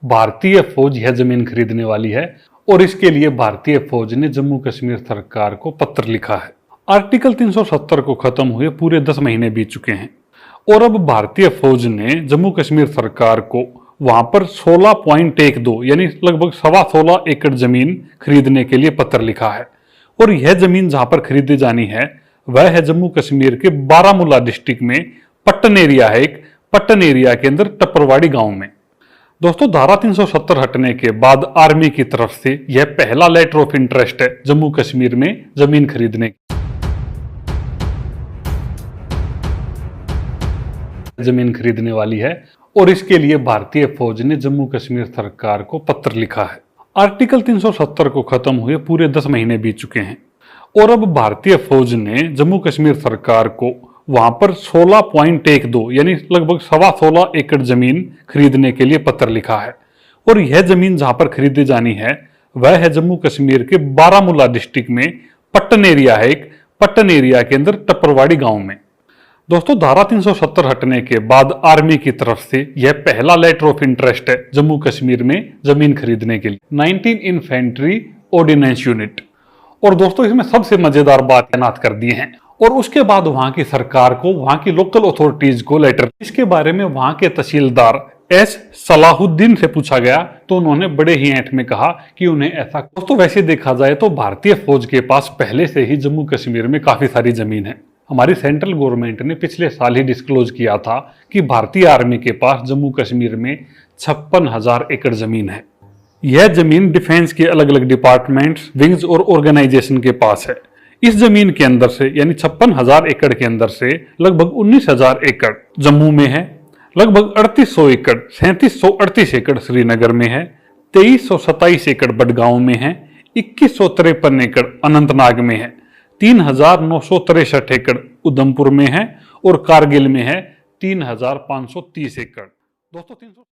भारतीय फौज यह जमीन खरीदने वाली है और इसके लिए भारतीय फौज ने जम्मू कश्मीर सरकार को पत्र लिखा है। आर्टिकल 370 को खत्म हुए पूरे 10 महीने बीत चुके हैं और अब भारतीय फौज ने जम्मू कश्मीर सरकार को वहां पर 16.12 यानी लगभग 16.25 एकड़ जमीन खरीदने के लिए पत्र लिखा है। और यह जमीन जहां पर खरीदी जानी है वह है जम्मू कश्मीर के बारामूला डिस्ट्रिक्ट में पट्टन एरिया है। एक पट्टन एरिया के अंदर टपरवाड़ी गांव में। दोस्तों, धारा 370 हटने के बाद आर्मी की तरफ से यह पहला लेटर ऑफ इंटरेस्ट है जम्मू कश्मीर में जमीन खरीदने की। जमीन खरीदने वाली है और इसके लिए भारतीय फौज ने जम्मू कश्मीर सरकार को पत्र लिखा है। आर्टिकल 370 को खत्म हुए पूरे 10 महीने बीत चुके हैं और अब भारतीय फौज ने जम्मू कश्मीर सरकार को वहां पर 16.12 यानी लगभग 16.25 एकड़ जमीन खरीदने के लिए पत्र लिखा है। और यह जमीन जहां पर खरीदी जानी है वह है जम्मू कश्मीर के बारामूला डिस्ट्रिक्ट में पट्टन एरिया है। एक पट्टन एरिया के अंदर टपरवाड़ी गांव में। दोस्तों, धारा 370 हटने के बाद आर्मी की तरफ से यह पहला लेटर ऑफ इंटरेस्ट है जम्मू कश्मीर में जमीन खरीदने के लिए। 19 इन्फेंट्री ऑर्डिनेंस यूनिट। और दोस्तों, इसमें सबसे मजेदार बात तैनात कर दिए हैं और उसके बाद वहां की सरकार को, वहां की लोकल अथॉरिटीज को लेटर। इसके बारे में वहां के तहसीलदार एस सलाहुद्दीन से पूछा गया तो उन्होंने बड़े ही ऐंठ में कहा कि उन्हें ऐसा। दोस्तों, वैसे देखा जाए तो भारतीय फौज के पास पहले से ही जम्मू कश्मीर में काफी सारी जमीन है। हमारी सेंट्रल गवर्नमेंट ने पिछले साल ही डिस्क्लोज किया था कि भारतीय आर्मी के पास जम्मू कश्मीर में 56,000 एकड़ जमीन है। यह जमीन डिफेंस के अलग अलग डिपार्टमेंट्स, विंग्स और ऑर्गेनाइजेशन के पास है। इस जमीन के अंदर से यानी 56,000 एकड़ के अंदर से लगभग 19,000 एकड़ जम्मू में है, लगभग 3800 एकड़ 3738 एकड़ श्रीनगर में है, 2327 एकड़ बडगांव में है, 2153 एकड़ अनंतनाग में है, 3963 एकड़ उधमपुर में है और कारगिल में है 3530 एकड़। दोस्तों,